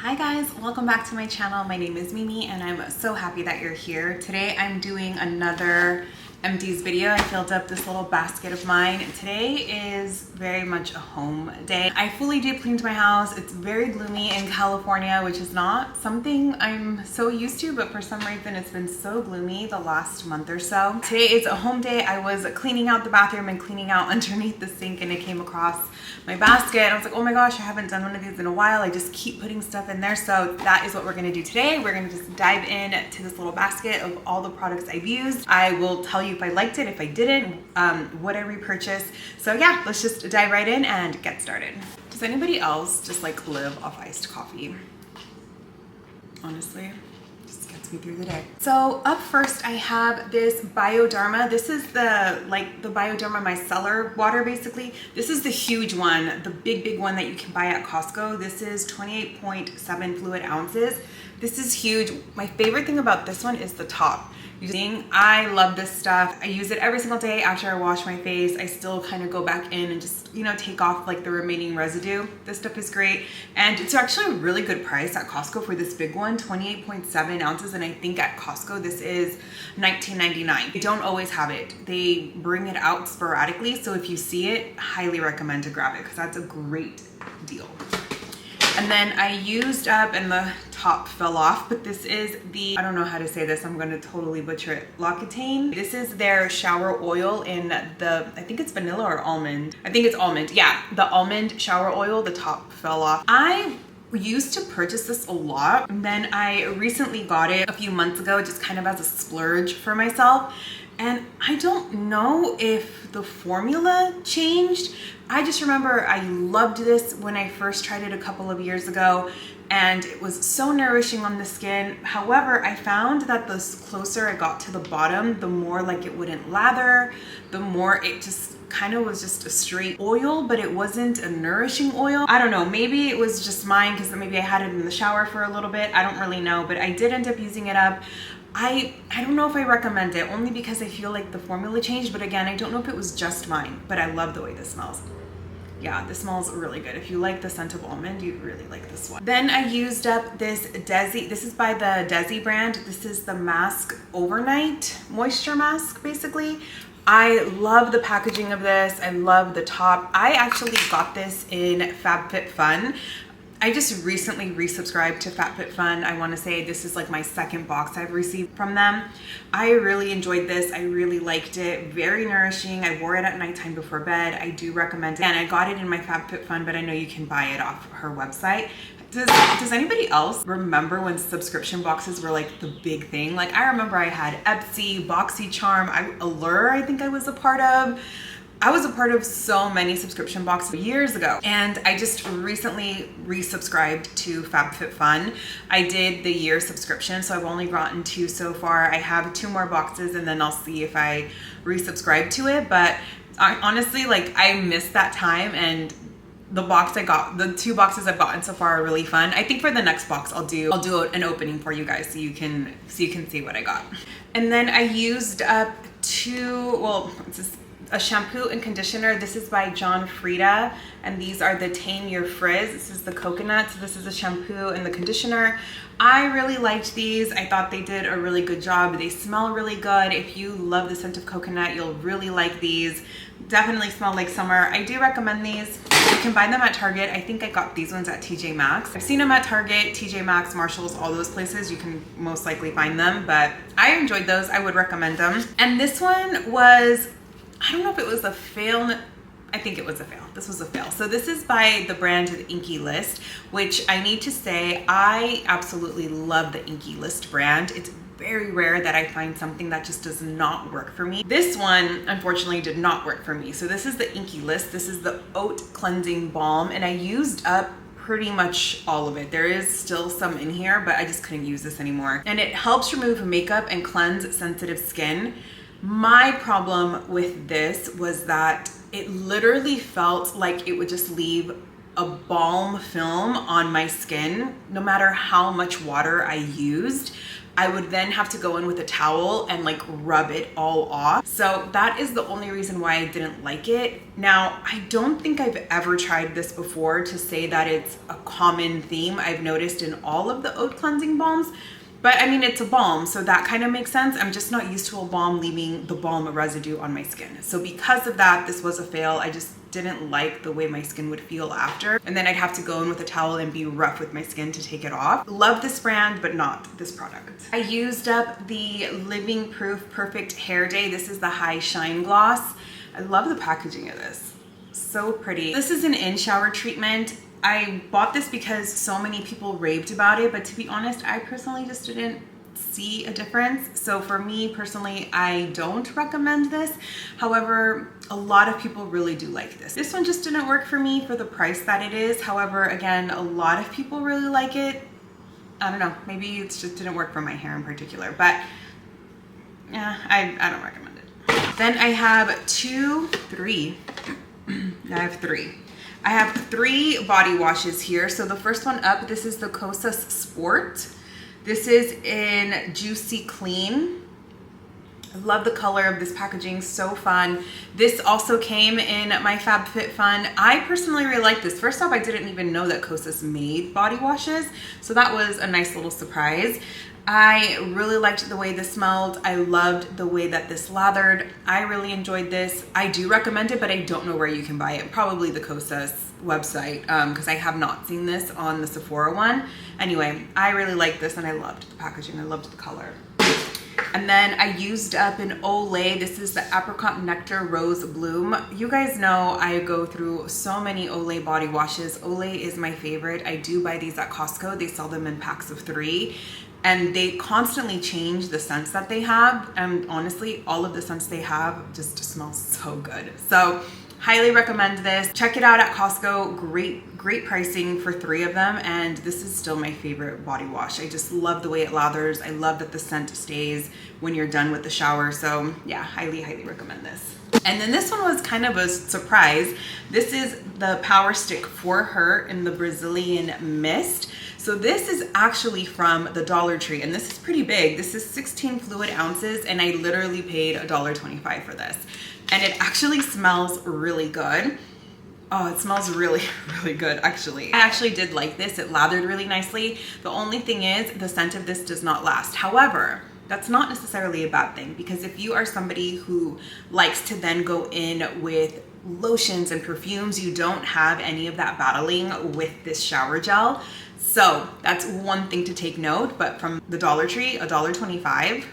Hi guys, welcome back to my channel. My name is Mimi and I'm so happy that you're here. Today I'm doing another empties video. I filled up this little basket of mine. Today is very much a home day. I fully deep cleaned my house. It's very gloomy in California, which is not something I'm so used to, but for some reason it's been so gloomy the last month or so. Today is a home day. I was cleaning out the bathroom and cleaning out underneath the sink and it came across my basket. I was like, oh my gosh, I haven't done one of these in a while. I just keep putting stuff in there. So that is what we're gonna do today. We're gonna just dive in to this little basket of all the products I've used. I will tell you if I liked it, if I didn't, what I repurchased. So yeah, let's just dive right in and get started. Does anybody else just like live off iced coffee? Honestly, just gets me through the day. So up first I have this Bioderma. This is the Bioderma micellar water basically. This is the huge one, the big one that you can buy at Costco. This is 28.7 fluid ounces. This is huge. My favorite thing about this one is the top. I love this stuff. I use it every single day after I wash my face. I still kind of go back in and just, you know, take off like the remaining residue. This stuff is great. And it's actually a really good price at Costco for this big one, 28.7 ounces. And I think at Costco, this is $19.99. They don't always have it. They bring it out sporadically. So if you see it, highly recommend to grab it because that's a great deal. And then I used up, and the top fell off, but this is the, I don't know how to say this, I'm gonna totally butcher it, L'Occitane. This is their shower oil in the, I think it's vanilla or almond. I think it's almond, yeah. The almond shower oil, the top fell off. I used to purchase this a lot, and then I recently got it a few months ago, just kind of as a splurge for myself. And I don't know if the formula changed. I just remember I loved this when I first tried it a couple of years ago and it was so nourishing on the skin. However, I found that the closer I got to the bottom, the more like it wouldn't lather, the more it just kind of was just a straight oil, but it wasn't a nourishing oil. I don't know, maybe it was just mine because maybe I had it in the shower for a little bit. I don't really know, but I did end up using it up. I don't know if I recommend it, only because I feel like the formula changed, but again, I don't know if it was just mine, but I love the way this smells. Yeah, this smells really good. If you like the scent of almond, you'd really like this one. Then I used up this Desi. This is by the Desi brand. This is the Mask Overnight Moisture Mask, basically. I love the packaging of this. I love the top. I actually got this in FabFitFun. I just recently resubscribed to FabFitFun. I want to say this is like my second box I've received from them. I really enjoyed this. I really liked it. Very nourishing. I wore it at nighttime before bed. I do recommend it. And I got it in my FabFitFun, but I know you can buy it off her website. Does anybody else remember when subscription boxes were like the big thing? Like I remember I had Epsy, BoxyCharm, Allure I think I was a part of. I was a part of so many subscription boxes years ago, and I just recently resubscribed to FabFitFun. I did the year subscription, so I've only gotten 2 so far. I have 2 more boxes and then I'll see if I resubscribe to it, but I honestly, like, I missed that time, and the box I got, the 2 boxes I've gotten so far are really fun. I think for the next box I'll do an opening for you guys so you can see what I got. And then I used up 2, well, it's just a shampoo and conditioner. This is by John Frieda, and these are the Tame Your Frizz. This is the coconut. So this is the shampoo and the conditioner. I really liked these. I thought they did a really good job. They smell really good. If you love the scent of coconut, you'll really like these. Definitely smell like summer. I do recommend these. You can buy them at Target. I think I got these ones at TJ Maxx. I've seen them at Target, TJ Maxx, Marshalls, all those places. You can most likely find them, but I enjoyed those. I would recommend them. And this one was, I don't know if it was a fail. I think it was a fail. This was a fail. So this is by the brand The Inky List, which I need to say, I absolutely love the Inky List brand. It's very rare that I find something that just does not work for me. This one, unfortunately, did not work for me. So this is the Inky List. This is the Oat Cleansing Balm, and I used up pretty much all of it. There is still some in here, but I just couldn't use this anymore. And it helps remove makeup and cleanse sensitive skin. My problem with this was that it literally felt like it would just leave a balm film on my skin no matter how much water I used. I would then have to go in with a towel and like rub it all off. So that is the only reason why I didn't like it. Now, I don't think I've ever tried this before to say that it's a common theme I've noticed in all of the oat cleansing balms. But I mean, it's a balm, so that kind of makes sense. I'm just not used to a balm leaving the balm residue on my skin. So because of that, this was a fail. I just didn't like the way my skin would feel after. And then I'd have to go in with a towel and be rough with my skin to take it off. Love this brand, but not this product. I used up the Living Proof Perfect Hair Day. This is the High Shine Gloss. I love the packaging of this. So pretty. This is an in-shower treatment. I bought this because so many people raved about it, but to be honest, I personally just didn't see a difference. So for me personally, I don't recommend this. However, a lot of people really do like this. This one just didn't work for me for the price that it is. However, again, a lot of people really like it. I don't know, maybe it just didn't work for my hair in particular, but yeah, I don't recommend it. Then I have three. I have three body washes here. So the first one up, this is the Kosas Sport. This is in Juicy Clean. I love the color of this packaging, so fun. This also came in my FabFitFun. I personally really like this. First off, I didn't even know that Kosas made body washes, so that was a nice little surprise. I really liked the way this smelled. I loved the way that this lathered. I really enjoyed this. I do recommend it, but I don't know where you can buy it. Probably the Kosas website, because I have not seen this on the Sephora one. Anyway, I really liked this and I loved the packaging. I loved the color. And then I used up an Olay. This is the Apricot Nectar Rose Bloom. You guys know I go through so many Olay body washes. Olay is my favorite. I do buy these at Costco. They sell them in packs of 3. And they constantly change the scents that they have. And honestly, all of the scents they have just smell so good. So highly recommend this. Check it out at Costco. Great pricing for 3 of them. And this is still my favorite body wash. I just love the way it lathers. I love that the scent stays when you're done with the shower. So yeah, highly recommend this. And then this one was kind of a surprise. This is the Power Stick for Her in the Brazilian Mist. So this is actually from the Dollar Tree, and this is pretty big. This is 16 fluid ounces, and I literally paid $1.25 for this. And it actually smells really good. Oh, it smells really good, actually. I actually did like this. It lathered really nicely. The only thing is the scent of this does not last. However, that's not necessarily a bad thing, because if you are somebody who likes to then go in with lotions and perfumes, you don't have any of that battling with this shower gel. So that's one thing to take note, but from the Dollar Tree, $1.25,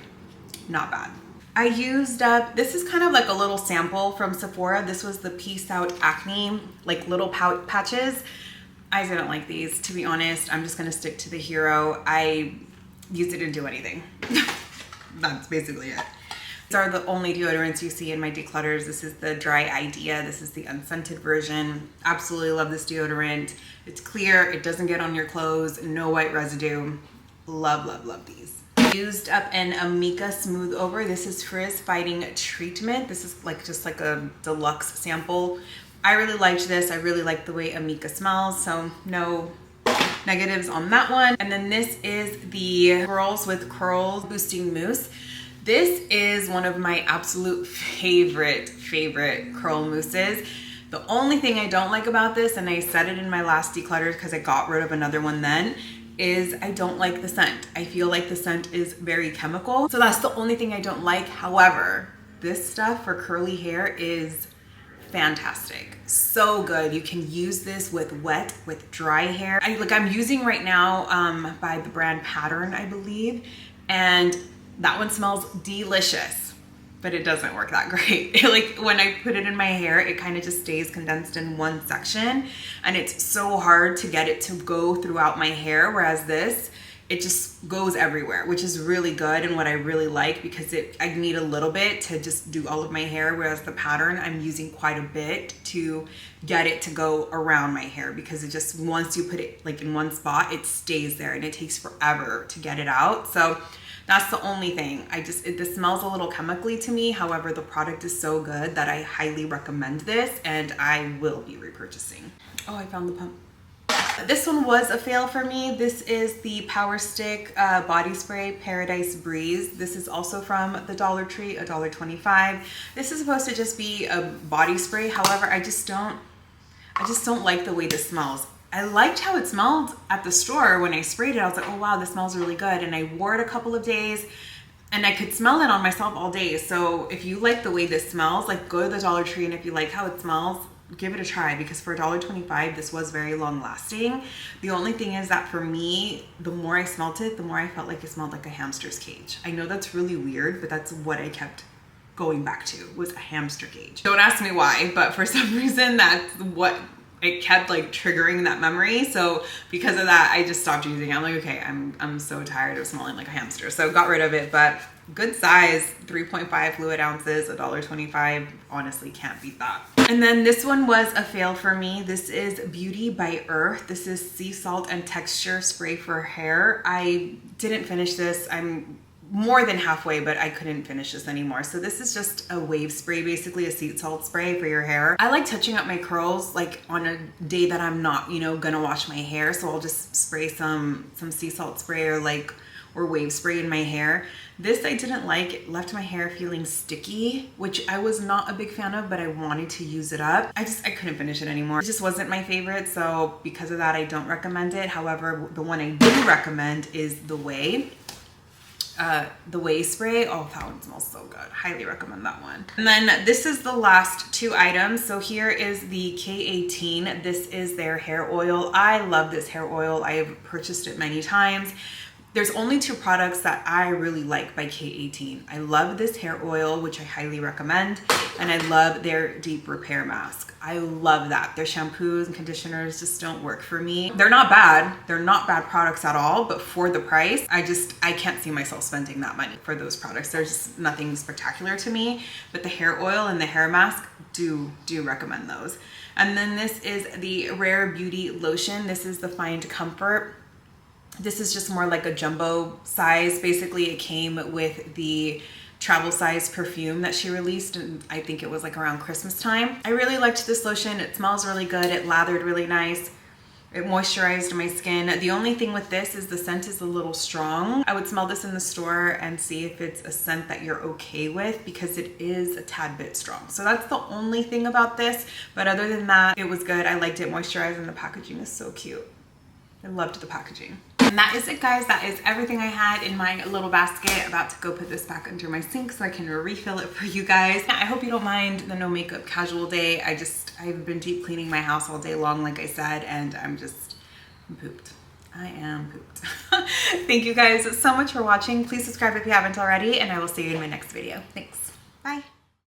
not bad. I used up, this is kind of like a little sample from Sephora. This was the Peace Out Acne, like little patches. I didn't like these, to be honest. I'm just gonna stick to the Hero. I used it, didn't do anything. That's basically it. These are the only deodorants you see in my declutters. This is the Dry Idea. This is the unscented version. Absolutely love this deodorant. It's clear, it doesn't get on your clothes, no white residue. Love these. Used up an Amika Smooth Over. This is Frizz Fighting Treatment. This is like just like a deluxe sample. I really liked this. I really like the way Amika smells, so no negatives on that one. And then this is the Girls with Curls Boosting Mousse. This is one of my absolute favorite curl mousses. The only thing I don't like about this, and I said it in my last declutter because I got rid of another one then, is I don't like the scent. I feel like the scent is very chemical. So that's the only thing I don't like. However, this stuff for curly hair is fantastic. So good. You can use this with wet, with dry hair. I'm using right now by the brand Pattern, I believe. And that one smells delicious, but it doesn't work that great. Like when I put it in my hair, it kind of just stays condensed in one section, and it's so hard to get it to go throughout my hair. Whereas this, it just goes everywhere, which is really good and what I really like, because I need a little bit to just do all of my hair. Whereas the Pattern, I'm using quite a bit to get it to go around my hair, because it just, once you put it like in one spot, it stays there and it takes forever to get it out. So that's the only thing. This smells a little chemically to me. However, the product is so good that I highly recommend this, and I will be repurchasing. Oh, I found the pump. This one was a fail for me. This is the Power Stick Body Spray Paradise Breeze. This is also from the Dollar Tree, $1.25. This is supposed to just be a body spray. However, I just don't like the way this smells. I liked how it smelled at the store when I sprayed it. I was like, oh wow, this smells really good. And I wore it a couple of days and I could smell it on myself all day. So if you like the way this smells, like go to the Dollar Tree, and if you like how it smells, give it a try, because for $1.25, this was very long lasting. The only thing is that for me, the more I smelled it, the more I felt like it smelled like a hamster's cage. I know that's really weird, but that's what I kept going back to, was a hamster cage. Don't ask me why, but for some reason that's what it kept like triggering that memory. So because of that, I just stopped using it. I'm like, okay, I'm so tired of smelling like a hamster. So got rid of it, but good size, 3.5 fluid ounces, $1.25. Honestly, can't beat that. And then this one was a fail for me. This is Beauty by Earth. This is sea salt and texture spray for hair. I didn't finish this. I'm more than halfway, but I couldn't finish this anymore. So this is just a wave spray, basically a sea salt spray for your hair. I like touching up my curls like on a day that I'm not, you know, gonna wash my hair. So I'll just spray some sea salt spray or wave spray in my hair. This I didn't like. It left my hair feeling sticky, which I was not a big fan of, but I wanted to use it up. I couldn't finish it anymore. It just wasn't my favorite. So because of that, I don't recommend it. However, the one I do recommend is the Way spray. Oh, that one smells so good. Highly recommend that one. And then this is the last two items. So here is the K18. This is their hair oil. I love this hair oil. I've purchased it many times. There's only two products that I really like by K18. I love this hair oil, which I highly recommend, and I love their deep repair mask. I love that. Their shampoos and conditioners just don't work for me. They're not bad. They're not bad products at all, but for the price, I can't see myself spending that money for those products. There's just nothing spectacular to me, but the hair oil and the hair mask do recommend those. And then this is the Rare Beauty lotion. This is the Find Comfort. This is just more like a jumbo size. Basically, it came with the travel size perfume that she released, and I think it was like around Christmas time. I really liked this lotion. It smells really good. It lathered really nice. It moisturized my skin. The only thing with this is the scent is a little strong. I would smell this in the store and see if it's a scent that you're okay with, because it is a tad bit strong. So that's the only thing about this. But other than that, it was good. I liked it moisturized, and the packaging is so cute. I loved the packaging. And that is it, guys. That is everything I had in my little basket. About to go put this back under my sink so I can refill it for you guys. I hope you don't mind the no makeup casual day. I've been deep cleaning my house all day long, like I said, and I'm pooped. I am pooped. Thank you guys so much for watching. Please subscribe if you haven't already, and I will see you in my next video. Thanks.